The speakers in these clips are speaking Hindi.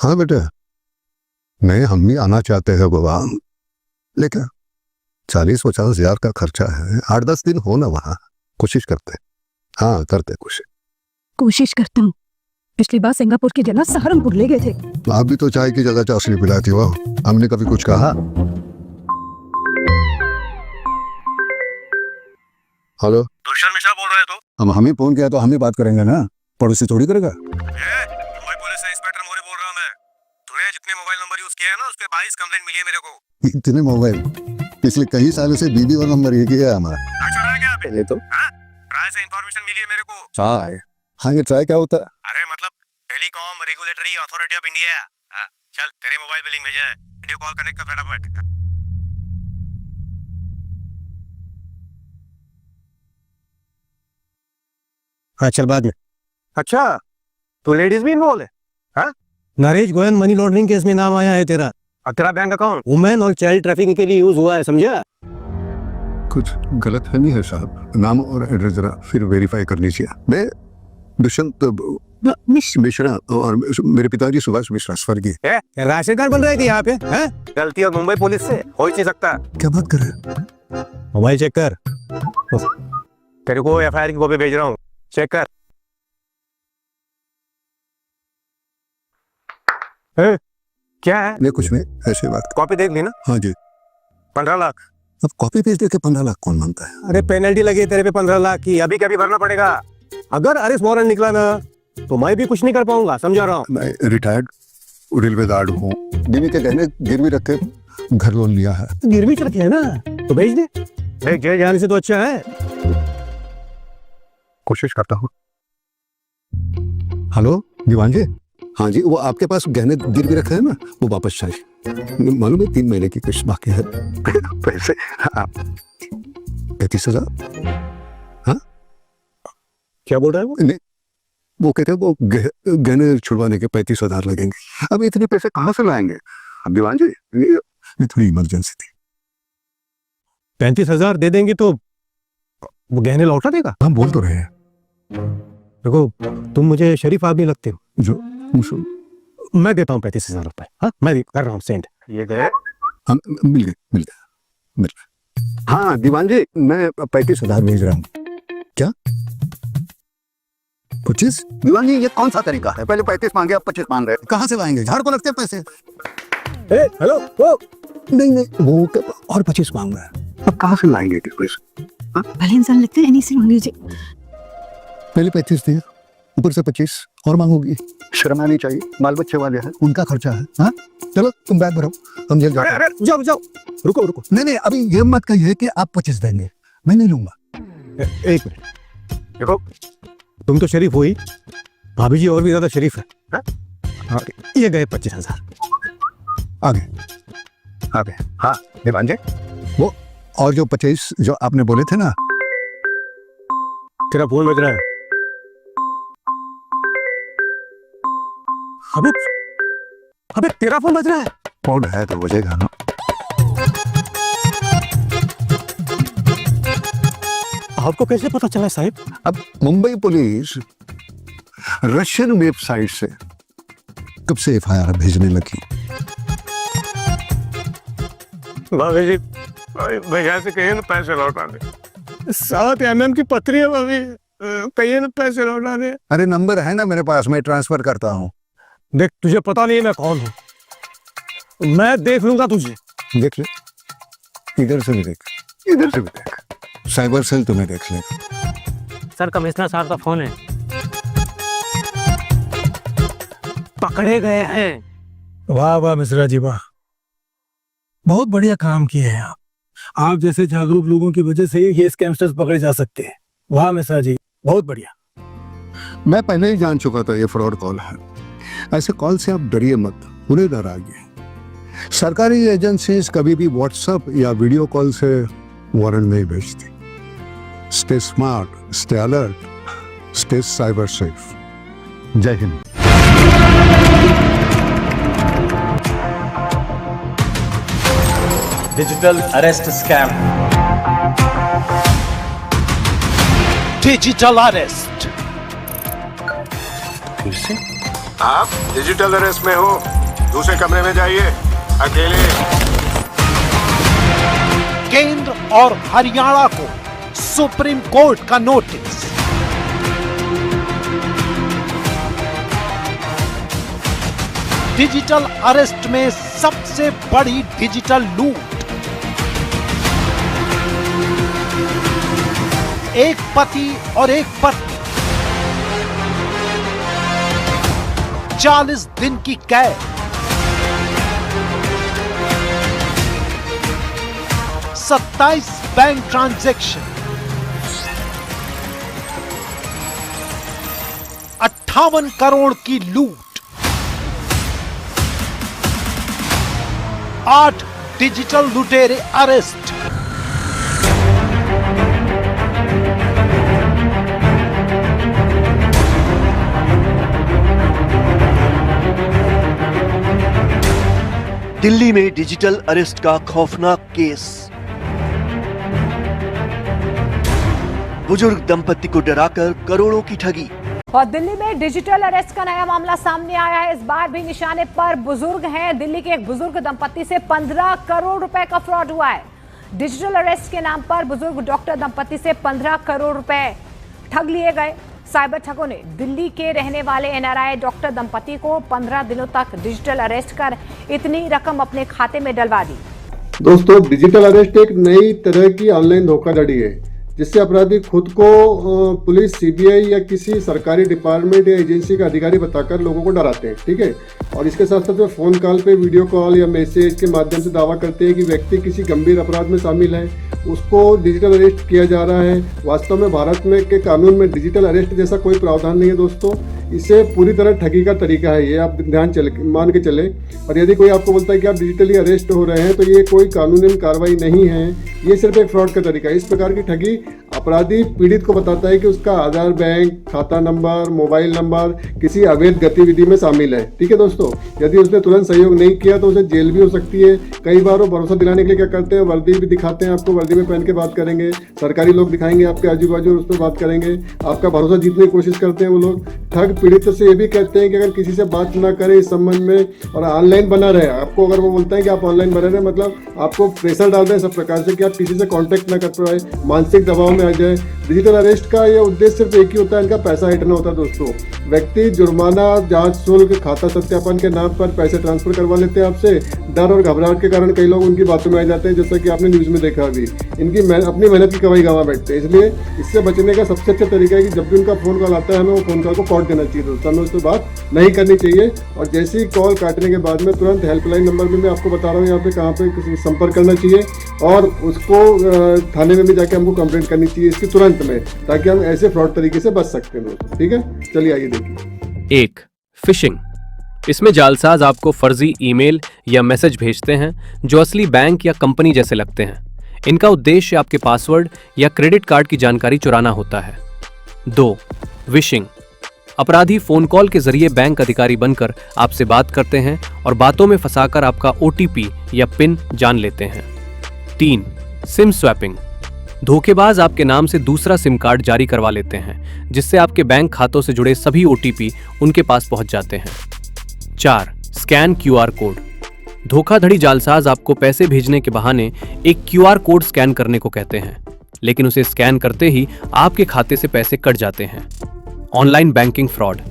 हाँ बेटा, नहीं हम भी आना चाहते हैं गोवा, लेकिन 40-50 हजार का खर्चा है। 8-10 दिन हो ना वहाँ, कोशिश करते। हाँ करते कोशिश करता हूँ। पिछली बार सिंगापुर की जगह सहारनपुर ले गए थे। आप भी तो चाय की जगह चाशनी पिलाती हो, हमने कभी कुछ कहा? हेलो, दुष्यंत मिश्रा बोल रहे हो? अब हम ही फोन किया तो हम ही बात करेंगे ना, पड़ोसी थोड़ी करेगा। मुंबई पुलिस से इंस्पेक्टर मोरे बोल रहा हूं मैं। तूने जितने मोबाइल नंबर यूज किए हैं ना, उस पे 22 कंप्लेंट मिली है मेरे को। इतने मोबाइल? पिछले कई सालों से बीबी और नंबर एक ही है हमारा। अच्छा रहा क्या पहले तो ट्राई से इंफॉर्मेशन मिली है मेरे को। ट्राई? हाँ, ये ट्राई क्या होता है? अरे मतलब telecom regulatory authority of India. चल तेरे मोबाइल पे लिंक भेजा है, वीडियो कॉल कनेक्ट कर फटाफट। हाँ चल बाद में। अच्छा तो लेडीज भी इन्वॉल्व है? हाँ Naresh Goyan money laundering case में नाम आया है तेरा। और तेरा बैंक अकाउंट वुमेन और चाइल्ड ट्रैफिकिंग के लिए यूज हुआ है, समझा? कुछ गलत है नहीं है साहब, नाम और एड्रेस जरा फिर वेरीफाई करनी चाहिए। मैं दुष्यंत मिश्रा और मेरे पिताजी सुभाष मिश्रा स्वर्गीय। राशन कार्ड बन रहे थे यहाँ पे। हैं? गलती और मुंबई पुलिस से हो ही नहीं सकता। क्या बात कर रहे हैं? मोबाइल चेक कर। तेरे को एफआईआर की कॉपी भेज रहा हूँ, चेक कर। क्या है? नहीं कुछ नहीं, ऐसे बात। कॉपी देख ली ना? हाँ जी। 15 लाख। अब कॉपी पेज देके 15 लाख कौन मानता है? अरे पेनल्टी लगी है तेरे पे 15 लाख की। अभी कभी भरना पड़ेगा। अगर अरेस्ट वारंट निकला ना तो मैं भी कुछ नहीं कर पाऊंगा, समझा रहा हूँ। मैं रिटायर्ड रेलवेदार हूँ, बीवी के गहने गिरवी रख के घर लोन लिया है। गिरवी रखे है ना तो भेज दे। देख जेल जाने से तो अच्छा है। कोशिश करता हूँ। हेलो दीवान जी। हाँ जी, वो आपके पास गहने गिरवी रखे हैं ना, वो वापस चाहिए। मालूम है 3 महीने की किस्त बाकी है। पैसे 35,000। हाँ क्या बोल रहा है वो? नहीं, वो कहते हैं वो गहने छुड़वाने के 35,000 लगेंगे। अब इतने पैसे कहाँ से लाएंगे? अब दीवान जी ये थोड़ी इमरजेंसी थी। 35,000 दे देंगे तो वो गहने लौटा देगा? हम बोल तो रहे हैं। देखो तुम मुझे शरीफ आदमी लगते हो। जो मैं देता हूँ 35,000 रुपए। हाँ मैं कर रहा हूँ सेंड। ये गए? हम मिल गए। हाँ दीवान जी, मैं 35,000 भेज रहा हूँ। क्या 25? दीवान जी ये कौन सा तरीका है? पहले 35 मांगे, अब 25 मांग रहे हैं। कहाँ से लाएंगे? झाड़ को लगते हैं पैसे। हेलो वो नहीं वो और 25 मांग रहा है। अब कहाँ से लाएंगे इतने पैसे? भले इंसान लगते हैं, नहीं से मांग लीजिए। पहले 35 दिए, ऊपर से 25 और मांगोगी? शर्म आनी चाहिए, बाल बच्चे वाले हैं। उनका खर्चा है। हाँ चलो तुम बैग भरो, हम जेल जाते हैं। अरे जाओ रुको। नहीं अभी ये मत कहिए कि आप 25 देंगे, मैं नहीं लूंगा। एक मिनट देखो, तुम तो शरीफ हो ही, भाभी जी और भी ज्यादा शरीफ है। हाँ ये गए 25,000। आगे। हाँ दीवान जी, वो और जो 25 जो आपने बोले थे ना। तेरा फोन बज रहा है। अबे तेरा फोन बज रहा है। फोन है तो बजेगा ना। आपको कैसे पता चला साहब? अब मुंबई पुलिस रशियन वेबसाइट से कब से एफआईआर भेजने लगी? भाभी जी भैया से कहिए ना पैसे लौटा दे। 7 mm की पथरी है भाभी, कहिए ना पैसे लौटा दे। अरे नंबर है ना मेरे पास, मैं ट्रांसफर करता हूँ। देख तुझे पता नहीं है मैं कौन हूँ, मैं देख लूंगा तुझे। देख ले, इधर से भी देख, इधर से भी देख, साइबर सेल तुम्हें देख लेगा। सर कमिश्नर साहब का फोन है। पकड़े गए हैं। वाह मिश्रा जी वाह, बहुत बढ़िया काम किए हैं आप जैसे जागरूक लोगों की वजह से ये स्कैमस्टर्स पकड़े जा सकते हैं। वाह मिश्रा जी बहुत बढ़िया। मैं पहले ही जान चुका था ये फ्रॉड कॉल है। ऐसे कॉल से आप डरिए मत, उन्हें डराइए। सरकारी एजेंसीज कभी भी व्हाट्सएप या वीडियो कॉल से वारंट नहीं भेजती। Stay smart, stay alert, stay cyber safe. जय Hind. Digital arrest scam. Digital arrest. फिर से आप डिजिटल अरेस्ट में हो, दूसरे कमरे में जाइए, अकेले। केंद्र और हरियाणा को सुप्रीम कोर्ट का नोटिस। डिजिटल अरेस्ट में सबसे बड़ी डिजिटल लूट। एक पति और एक पत्नी 40 दिन की कैद। सत्ताईस बैंक ट्रांजैक्शन, 58 करोड़ की लूट। 8 डिजिटल लुटेरे अरेस्ट। दिल्ली में डिजिटल अरेस्ट का खौफनाक केस। बुजुर्ग दंपति को डराकर करोड़ों की ठगी। और दिल्ली में डिजिटल अरेस्ट का नया मामला सामने आया है। इस बार भी निशाने पर बुजुर्ग हैं। दिल्ली के एक बुजुर्ग दंपति से 15 करोड़ रुपए का फ्रॉड हुआ है। डिजिटल अरेस्ट के नाम पर बुजुर्ग डॉक्टर दंपति से 15 करोड़ रुपए ठग लिए गए। साइबर ठगों ने दिल्ली के रहने वाले एनआरआई डॉक्टर दंपति को 15 दिनों तक डिजिटल अरेस्ट कर इतनी रकम अपने खाते में डलवा दी। दोस्तों, डिजिटल अरेस्ट एक नई तरह की ऑनलाइन धोखाधड़ी है जिससे अपराधी खुद को पुलिस, सीबीआई या किसी सरकारी डिपार्टमेंट या एजेंसी का अधिकारी बताकर लोगों को डराते हैं। ठीक है, और इसके साथ साथ वे फोन कॉल पे, वीडियो कॉल या मैसेज के माध्यम से दावा करते हैं कि व्यक्ति किसी गंभीर अपराध में शामिल है, उसको डिजिटल अरेस्ट किया जा रहा है। वास्तव में भारत में के कानून में डिजिटल अरेस्ट जैसा कोई प्रावधान नहीं है दोस्तों। इसे पूरी तरह ठगी का तरीका है, ये आप मान के चले। और यदि कोई आपको बोलता है कि आप डिजिटली अरेस्ट हो रहे हैं तो ये कोई कानूनी कार्रवाई नहीं है, ये सिर्फ एक फ्रॉड का तरीका है। इस प्रकार की ठगी अपराधी पीड़ित को बताता है कि उसका आधार, बैंक खाता नंबर, मोबाइल नंबर किसी अवैध गतिविधि में शामिल है। ठीक है दोस्तों, यदि उसने तुरंत सहयोग नहीं किया तो उसे जेल भी हो सकती है। कई बार वो भरोसा दिलाने के लिए क्या करते हैं, वर्दी भी दिखाते हैं आपको, वर्दी में पहन के बात करेंगे, सरकारी लोग दिखाएंगे आपके आजू बाजू, उस पर बात करेंगे, आपका भरोसा जीतने की कोशिश करते हैं वो लोग। ठग पीड़ित से ये भी कहते हैं कि अगर किसी से बात ना करें इस संबंध में और ऑनलाइन बना रहे आपको, अगर वो बोलते हैं कि आप ऑनलाइन बने रहे, मतलब आपको प्रेशर डाल दें सब प्रकार से कि आप किसी से कांटेक्ट ना कर पाए, मानसिक दबाव में आ जाए। डिजिटल अरेस्ट का ये उद्देश्य सिर्फ एक ही होता है, इनका पैसा हटना होता है दोस्तों। व्यक्ति जुर्माना, जांच शुल्क, खाता सत्यापन के नाम पर पैसे ट्रांसफर करवा लेते हैं आपसे। डर और घबराहट के कारण कई लोग उनकी बातों में आ जाते हैं, जैसा कि आपने न्यूज़ में देखा अभी। इनकी अपनी मेहनत की कमाई गंवा बैठते हैं। इसलिए इससे बचने का सबसे अच्छा तरीका है कि जब भी उनका फोन कॉल आता है हमें वो फोन कॉल को काट देना चाहिए दोस्तों, हमें उससे बात नहीं करनी चाहिए। और जैसे ही कॉल काटने के बाद में तुरंत हेल्पलाइन नंबर भी मैं आपको बता रहा हूँ यहाँ पे कहाँ पे संपर्क करना चाहिए, और उसको थाने में भी जाके हमको कंप्लेंट करनी चाहिए इसकी तुरंत में, ताकि हम ऐसे फ्रॉड तरीके से बच सकते हैं दोस्तों। ठीक है, चलिए आइए देखिए। 1. फिशिंग। इसमें जालसाज आपको फर्जी ईमेल या मैसेज भेजते हैं जो असली बैंक या कंपनी जैसे लगते हैं। इनका उद्देश्य आपके पासवर्ड या क्रेडिट कार्ड की जानकारी चुराना होता है। 2. विशिंग। अपराधी फोन कॉल के जरिए बैंक अधिकारी बनकर आपसे बात करते हैं और बातों में फंसाकर आपका OTP या पिन जान लेते हैं। 3. SIM swapping. धोखेबाज आपके नाम से दूसरा सिम कार्ड जारी करवा लेते हैं जिससे आपके बैंक खातों से जुड़े सभी OTP उनके पास पहुंच जाते हैं। 4. Scan QR code. धोखाधड़ी जालसाज आपको पैसे भेजने के बहाने एक QR कोड स्कैन करने को कहते हैं, लेकिन उसे स्कैन करते ही आपके खाते से पैसे कट जाते हैं। Online banking fraud.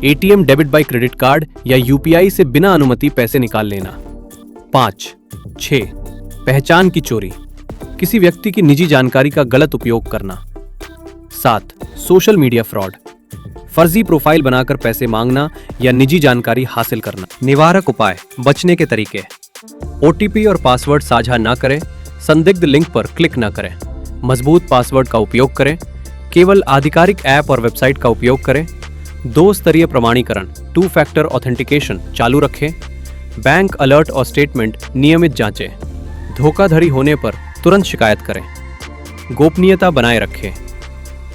ATM debit by credit card या UPI से बिना अनुमति पैसे निकाल लेना। 5. 6. पहचान की चोरी। किसी व्यक्ति की निजी जानकारी का गलत उपयोग करना। 7. Social media fraud. फर्जी प्रोफाइल बनाकर पैसे मांगना या निजी जानकारी हासिल करना। निवारक उपाय, बचने के तरीके। OTP और पासवर्ड साझा न करें, संदिग्ध लिंक पर क्लिक न करें, मजबूत पासवर्ड का उपयोग करें, केवल आधिकारिक ऐप और वेबसाइट का उपयोग करें, 2 स्तरीय प्रमाणीकरण 2 फैक्टर ऑथेंटिकेशन चालू रखें, बैंक अलर्ट और स्टेटमेंट नियमित जांचें, धोखाधड़ी होने पर तुरंत शिकायत करें, गोपनीयता बनाए रखें,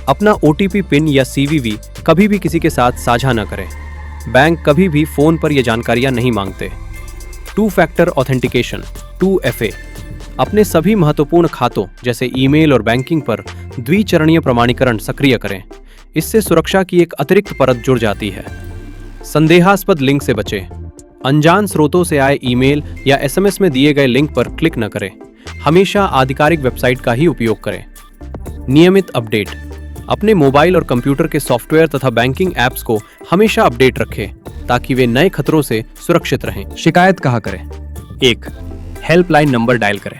अपना OTP पिन या CVV कभी भी किसी के साथ साझा न करें, बैंक कभी भी फोन पर यह जानकारियां नहीं मांगते। 2 फैक्टर ऑथेंटिकेशन 2FA। अपने सभी महत्वपूर्ण खातों जैसे ईमेल और बैंकिंग पर द्विचरणीय प्रमाणीकरण सक्रिय करें, इससे सुरक्षा की एक अतिरिक्त परत जुड़ जाती है। संदेहास्पद लिंक से बचें। अनजान स्रोतों से आए ईमेल या एसएमएस में दिए गए लिंक पर क्लिक न करें। हमेशा आधिकारिक वेबसाइट का ही उपयोग करें। नियमित अपडेट। अपने मोबाइल और कंप्यूटर के सॉफ्टवेयर तथा बैंकिंग ऐप्स को हमेशा अपडेट रखें ताकि वे नए खतरों से सुरक्षित रहें। शिकायत कहाँ करें? 1. हेल्पलाइन नंबर डायल करें।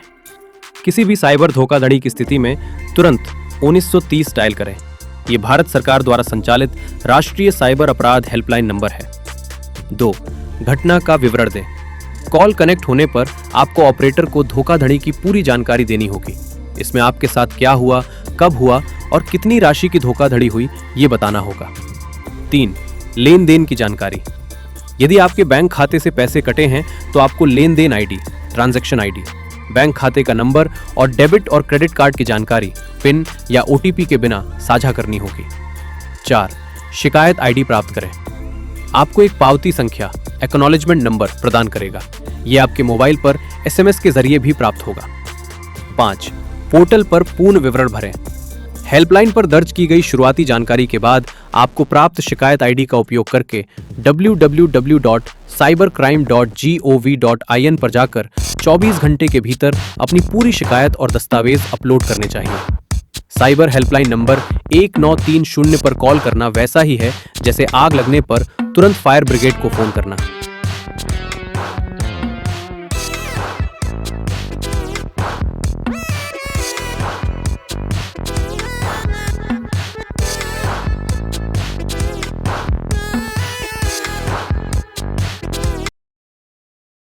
किसी भी साइबर धोखाधड़ी की स्थिति में तुरंत 1930 डायल करें। ये भारत सरकार द्वारा संचालित राष्ट्रीय साइबर अपराध हेल्पलाइन नंबर है। 2. घटना का विवरण दें। कॉल कनेक्ट होने पर आपको ऑपरेटर को धोखाधड़ी की पूरी जानकारी देनी होगी। इसमें आपके साथ क्या हुआ, कब हुआ और कितनी राशि की धोखाधड़ी हुई ये बताना होगा। 3. लेन देन की जानकारी। यदि आपके बैंक खाते से पैसे कटे हैं तो आपको लेन देन आईडी, ट्रांजैक्शन आईडी, बैंक खाते का नंबर और डेबिट और क्रेडिट कार्ड की जानकारी पिन या ओटीपी के बिना साझा करनी होगी। 4. शिकायत आईडी प्राप्त करें। आपको एक पावती संख्या, एक्नॉलेजमेंट नंबर प्रदान करेगा। यह आपके मोबाइल पर एसएमएस के जरिए भी प्राप्त होगा। 5. पोर्टल पर पूर्ण विवरण भरें। हेल्पलाइन पर दर्ज की गई शुरुआती जानकारी के बाद आपको प्राप्त शिकायत आईडी का उपयोग करके www.cybercrime.gov.in पर जाकर 24 घंटे के भीतर अपनी पूरी शिकायत और दस्तावेज अपलोड करने चाहिए। साइबर हेल्पलाइन नंबर 1930 पर कॉल करना वैसा ही है जैसे आग लगने पर तुरंत फायर ब्रिगेड को फोन करना।